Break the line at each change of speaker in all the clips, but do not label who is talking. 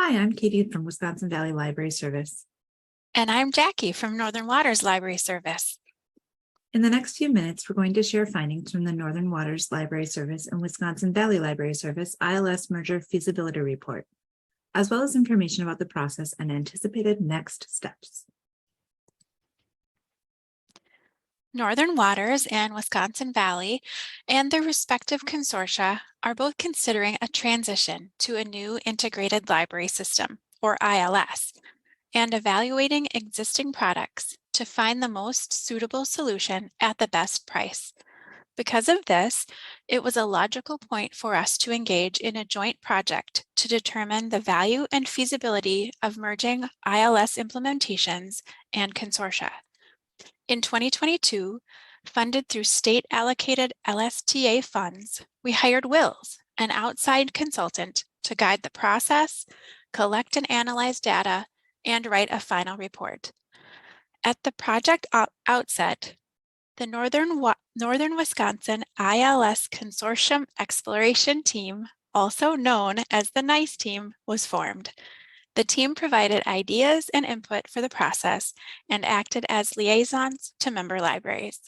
Hi, I'm Katie from Wisconsin Valley Library Service.
And I'm Jackie from Northern Waters Library Service.
In the next few minutes, we're going to share findings from the Northern Waters Library Service and Wisconsin Valley Library Service ILS Merger Feasibility Report, as well as information about the process and anticipated next steps.
Northern Waters and Wisconsin Valley and their respective consortia are both considering a transition to a new integrated library system, or ILS, and evaluating existing products to find the most suitable solution at the best price. Because of this, it was a logical point for us to engage in a joint project to determine the value and feasibility of merging ILS implementations and consortia. In 2022, funded through state-allocated LSTA funds, we hired Wills, an outside consultant, to guide the process, collect and analyze data, and write a final report. At the project outset, the Northern Wisconsin ILS Consortium Exploration Team, also known as the NICE team, was formed. The team provided ideas and input for the process and acted as liaisons to member libraries.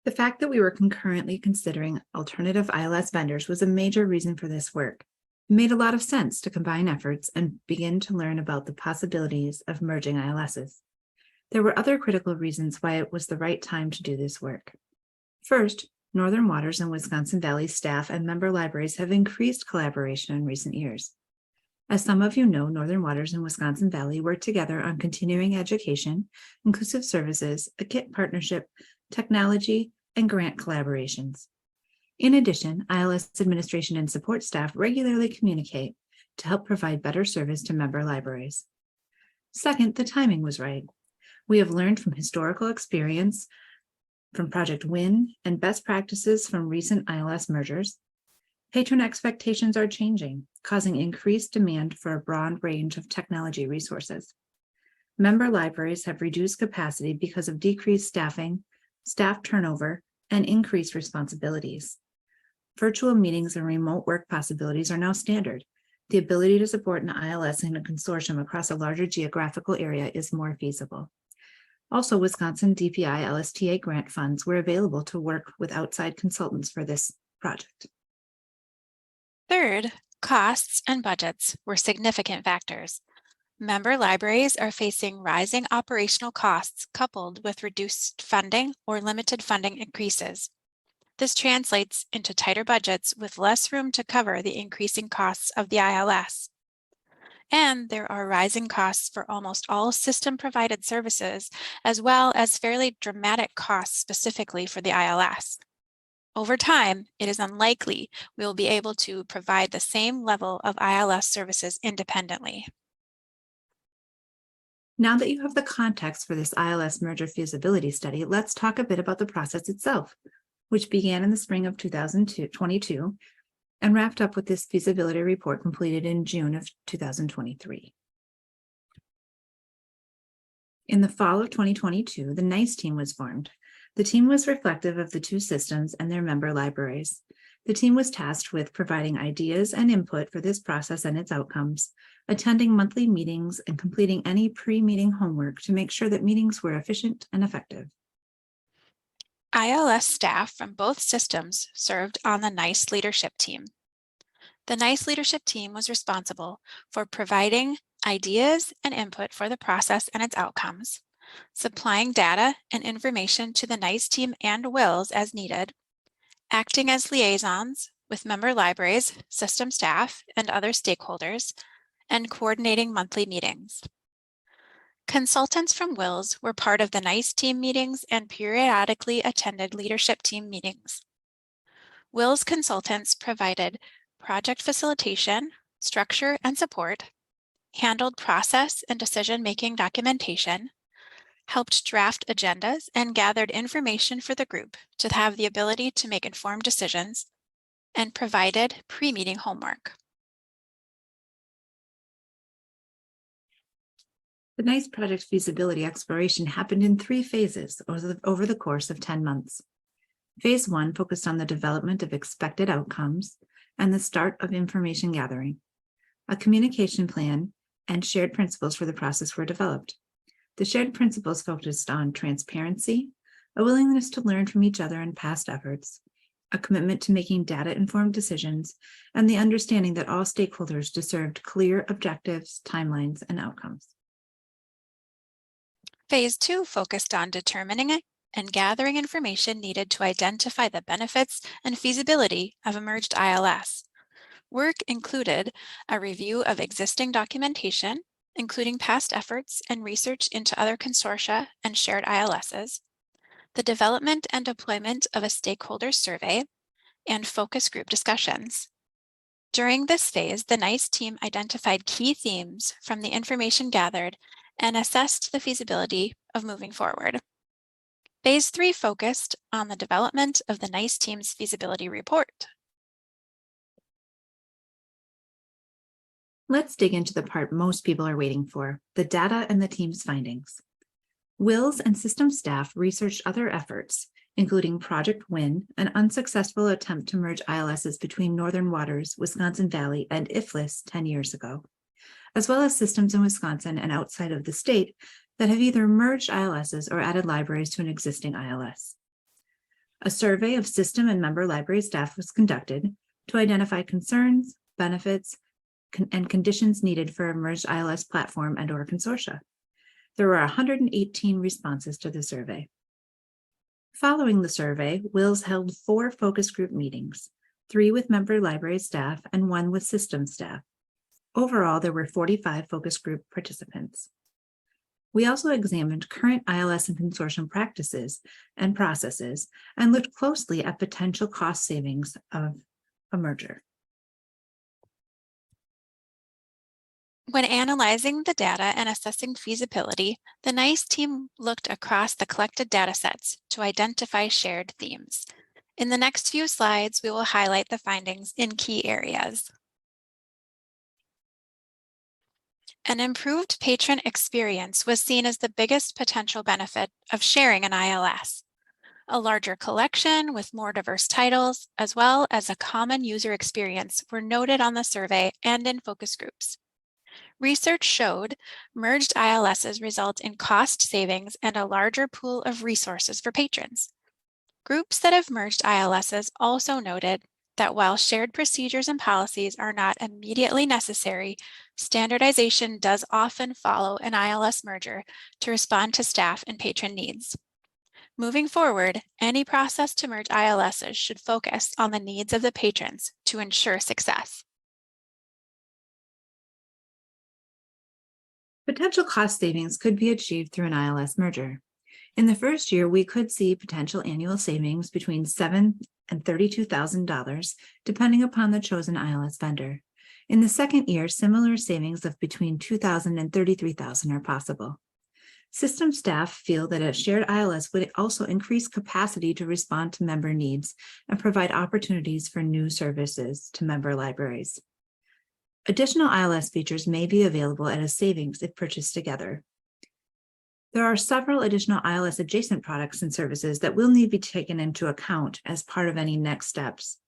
The fact that we were concurrently considering alternative ILS vendors was a major reason for this work. It made a lot of sense to combine efforts and begin to learn about the possibilities of merging ILSs. There were other critical reasons why it was the right time to do this work. First, Northern Waters and Wisconsin Valley staff and member libraries have increased collaboration in recent years. As some of you know, Northern Waters and Wisconsin Valley work together on continuing education, inclusive services, a KIT partnership, technology, and grant collaborations. In addition, ILS administration and support staff regularly communicate to help provide better service to member libraries. Second, the timing was right. We have learned from historical experience from Project WIN and best practices from recent ILS mergers. Patron expectations are changing, causing increased demand for a broad range of technology resources. Member libraries have reduced capacity because of decreased staffing, staff turnover, and increased responsibilities. Virtual meetings and remote work possibilities are now standard. The ability to support an ILS in a consortium across a larger geographical area is more feasible. Also, Wisconsin DPI LSTA grant funds were available to work with outside consultants for this project.
Third, costs and budgets were significant factors. Member libraries are facing rising operational costs coupled with reduced funding or limited funding increases. This translates into tighter budgets with less room to cover the increasing costs of the ILS. And there are rising costs for almost all system-provided services, as well as fairly dramatic costs specifically for the ILS. Over time, it is unlikely we will be able to provide the same level of ILS services independently.
Now that you have the context for this ILS merger feasibility study, let's talk a bit about the process itself, which began in the spring of 2022 and wrapped up with this feasibility report completed in June of 2023. In the fall of 2022, the NICE team was formed. The team was reflective of the two systems and their member libraries. The team was tasked with providing ideas and input for this process and its outcomes, attending monthly meetings, and completing any pre-meeting homework to make sure that meetings were efficient and effective.
ILS staff from both systems served on the NICE leadership team. The NICE leadership team was responsible for providing ideas and input for the process and its outcomes, supplying data and information to the NICE team and WILS as needed, acting as liaisons with member libraries, system staff, and other stakeholders, and coordinating monthly meetings. Consultants from WILS were part of the NICE team meetings and periodically attended leadership team meetings. WILS consultants provided project facilitation, structure and support, handled process and decision-making documentation, helped draft agendas, and gathered information for the group to have the ability to make informed decisions, and provided pre-meeting homework.
The NICE project feasibility exploration happened in 3 phases over the course of 10 months. Phase 1 focused on the development of expected outcomes and the start of information gathering. A communication plan and shared principles for the process were developed. The shared principles focused on transparency, a willingness to learn from each other and past efforts, a commitment to making data-informed decisions, and the understanding that all stakeholders deserved clear objectives, timelines, and outcomes.
Phase 2 focused on determining and gathering information needed to identify the benefits and feasibility of emerged ILS. Work included a review of existing documentation, including past efforts and research into other consortia and shared ILSs, the development and deployment of a stakeholder survey, and focus group discussions. During this phase, the NICE team identified key themes from the information gathered and assessed the feasibility of moving forward. Phase 3 focused on the development of the NICE team's feasibility report.
Let's dig into the part most people are waiting for, the data and the team's findings. WILS and system staff researched other efforts, including Project WIN, an unsuccessful attempt to merge ILSs between Northern Waters, Wisconsin Valley, and IFLIS 10 years ago, as well as systems in Wisconsin and outside of the state that have either merged ILSs or added libraries to an existing ILS. A survey of system and member library staff was conducted to identify concerns, benefits, and conditions needed for a merged ILS platform and/or consortia. There were 118 responses to the survey. Following the survey, WILS held 4 focus group meetings, 3 with member library staff and 1 with system staff. Overall, there were 45 focus group participants. We also examined current ILS and consortium practices and processes and looked closely at potential cost savings of a merger.
When analyzing the data and assessing feasibility, the NICE team looked across the collected datasets to identify shared themes. In the next few slides, we will highlight the findings in key areas. An improved patron experience was seen as the biggest potential benefit of sharing an ILS. A larger collection with more diverse titles, as well as a common user experience, were noted on the survey and in focus groups. Research showed merged ILSs result in cost savings and a larger pool of resources for patrons. Groups that have merged ILSs also noted that while shared procedures and policies are not immediately necessary, standardization does often follow an ILS merger to respond to staff and patron needs. Moving forward, any process to merge ILSs should focus on the needs of the patrons to ensure success.
Potential cost savings could be achieved through an ILS merger. In the first year, we could see potential annual savings between $7,000 and $32,000, depending upon the chosen ILS vendor. In the second year, similar savings of between $2,000 and $33,000 are possible. System staff feel that a shared ILS would also increase capacity to respond to member needs and provide opportunities for new services to member libraries. Additional ILS features may be available at a savings if purchased together. There are several additional ILS adjacent products and services that will need to be taken into account as part of any next steps.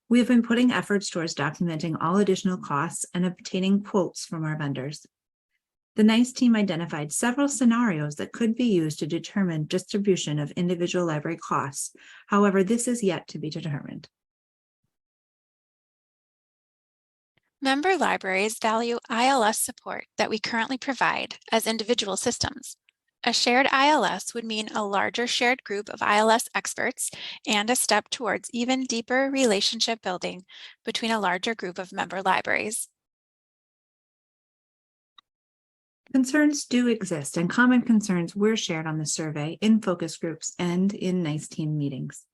We have been putting efforts towards documenting all additional costs and obtaining quotes from our vendors. The NICE team identified several scenarios that could be used to determine distribution of individual library costs. However, this is yet to be determined.
Member libraries value ILS support that we currently provide as individual systems. A shared ILS would mean a larger shared group of ILS experts and a step towards even deeper relationship building between a larger group of member libraries.
Concerns do exist, and common concerns were shared on the survey, in focus groups, and in NICE team meetings.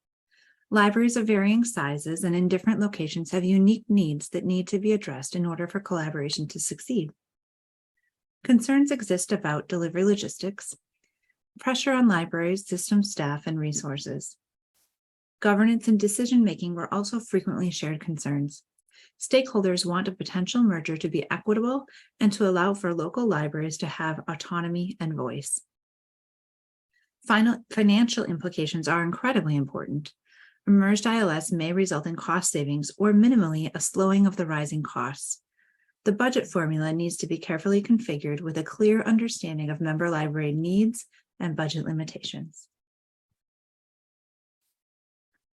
Libraries of varying sizes and in different locations have unique needs that need to be addressed in order for collaboration to succeed. Concerns exist about delivery logistics, pressure on libraries, system staff, and resources. Governance and decision-making were also frequently shared concerns. Stakeholders want a potential merger to be equitable and to allow for local libraries to have autonomy and voice. Financial implications are incredibly important. A merged ILS may result in cost savings or minimally a slowing of the rising costs. The budget formula needs to be carefully configured with a clear understanding of member library needs and budget limitations.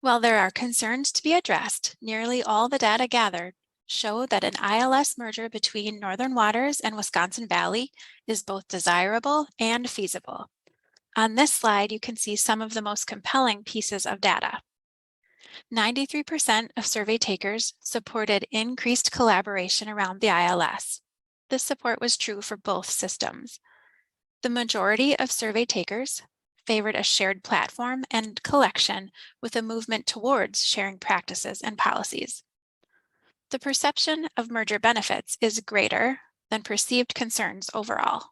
While there are concerns to be addressed, nearly all the data gathered show that an ILS merger between Northern Waters and Wisconsin Valley is both desirable and feasible. On this slide, you can see some of the most compelling pieces of data. 93% of survey takers supported increased collaboration around the ILS. This support was true for both systems. The majority of survey takers favored a shared platform and collection with a movement towards sharing practices and policies. The perception of merger benefits is greater than perceived concerns overall.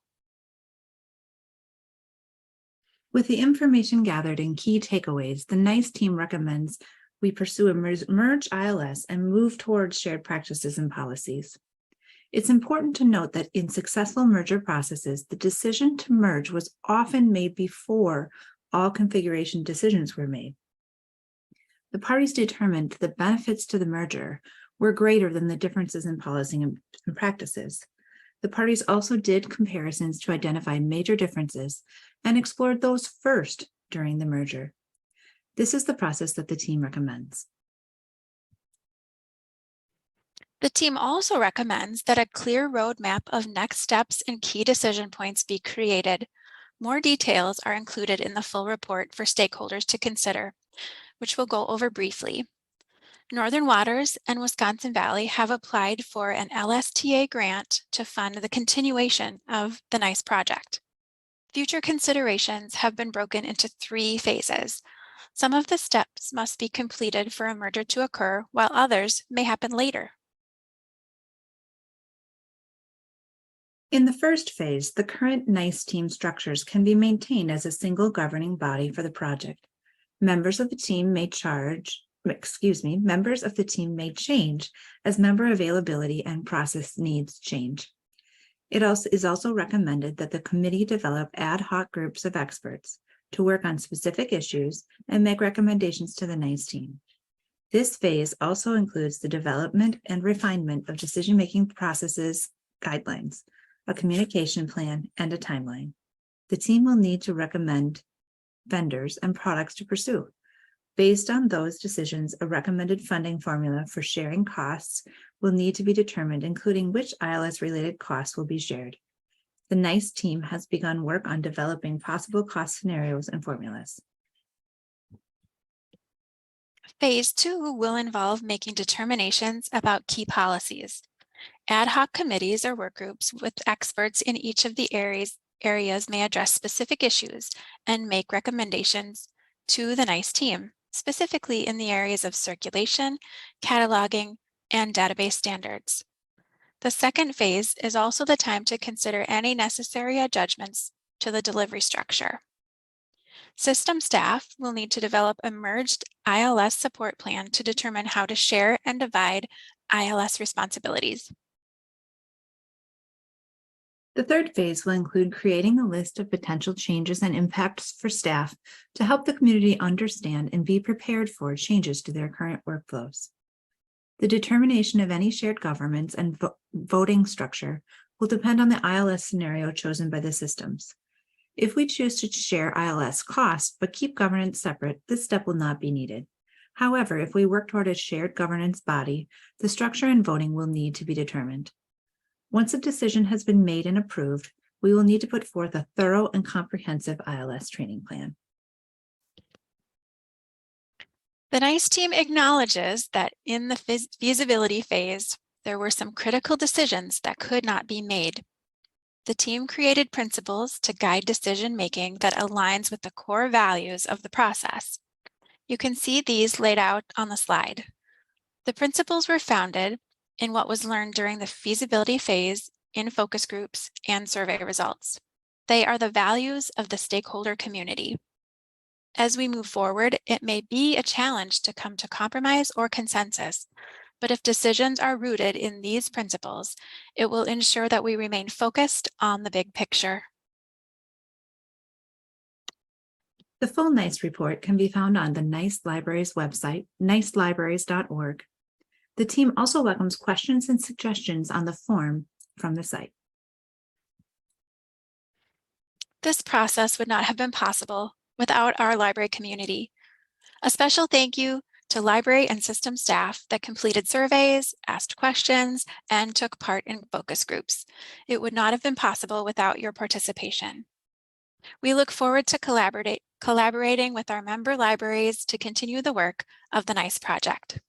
With the information gathered in key takeaways, the NICE team recommends we pursue a merge ILS and move towards shared practices and policies. It's important to note that in successful merger processes, the decision to merge was often made before all configuration decisions were made. The parties determined the benefits to the merger were greater than the differences in policy and practices. The parties also did comparisons to identify major differences and explored those first during the merger. This is the process that the team recommends.
The team also recommends that a clear roadmap of next steps and key decision points be created. More details are included in the full report for stakeholders to consider, which we'll go over briefly. Northern Waters and Wisconsin Valley have applied for an LSTA grant to fund the continuation of the NICE project. Future considerations have been broken into 3 phases. Some of the steps must be completed for a merger to occur, while others may happen later.
In the first phase, the current NICE team structures can be maintained as a single governing body for the project. Members of the team may change as member availability and process needs change. It is also recommended that the committee develop ad hoc groups of experts to work on specific issues and make recommendations to the NICE team. This phase also includes the development and refinement of decision-making processes, guidelines, a communication plan, and a timeline. The team will need to recommend vendors and products to pursue. Based on those decisions, a recommended funding formula for sharing costs will need to be determined, including which ILS-related costs will be shared. The NICE team has begun work on developing possible cost scenarios and formulas.
Phase 2 will involve making determinations about key policies. Ad hoc committees or work groups with experts in each of the areas may address specific issues and make recommendations to the NICE team, specifically in the areas of circulation, cataloging, and database standards. The second phase is also the time to consider any necessary adjustments to the delivery structure. System staff will need to develop a merged ILS support plan to determine how to share and divide ILS responsibilities.
The third phase will include creating a list of potential changes and impacts for staff to help the community understand and be prepared for changes to their current workflows. The determination of any shared governance and voting structure will depend on the ILS scenario chosen by the systems. If we choose to share ILS costs but keep governance separate, this step will not be needed. However, if we work toward a shared governance body, the structure and voting will need to be determined. Once a decision has been made and approved, we will need to put forth a thorough and comprehensive ILS training plan.
The NICE team acknowledges that in the feasibility phase, there were some critical decisions that could not be made. The team created principles to guide decision-making that aligns with the core values of the process. You can see these laid out on the slide. The principles were founded in what was learned during the feasibility phase in focus groups and survey results. They are the values of the stakeholder community. As we move forward, it may be a challenge to come to compromise or consensus, but if decisions are rooted in these principles, it will ensure that we remain focused on the big picture.
The full NICE report can be found on the NICE Libraries website, nicelibraries.org. The team also welcomes questions and suggestions on the form from the site.
This process would not have been possible without our library community. A special thank you to library and system staff that completed surveys, asked questions, and took part in focus groups. It would not have been possible without your participation. We look forward to collaborating with our member libraries to continue the work of the NICE project.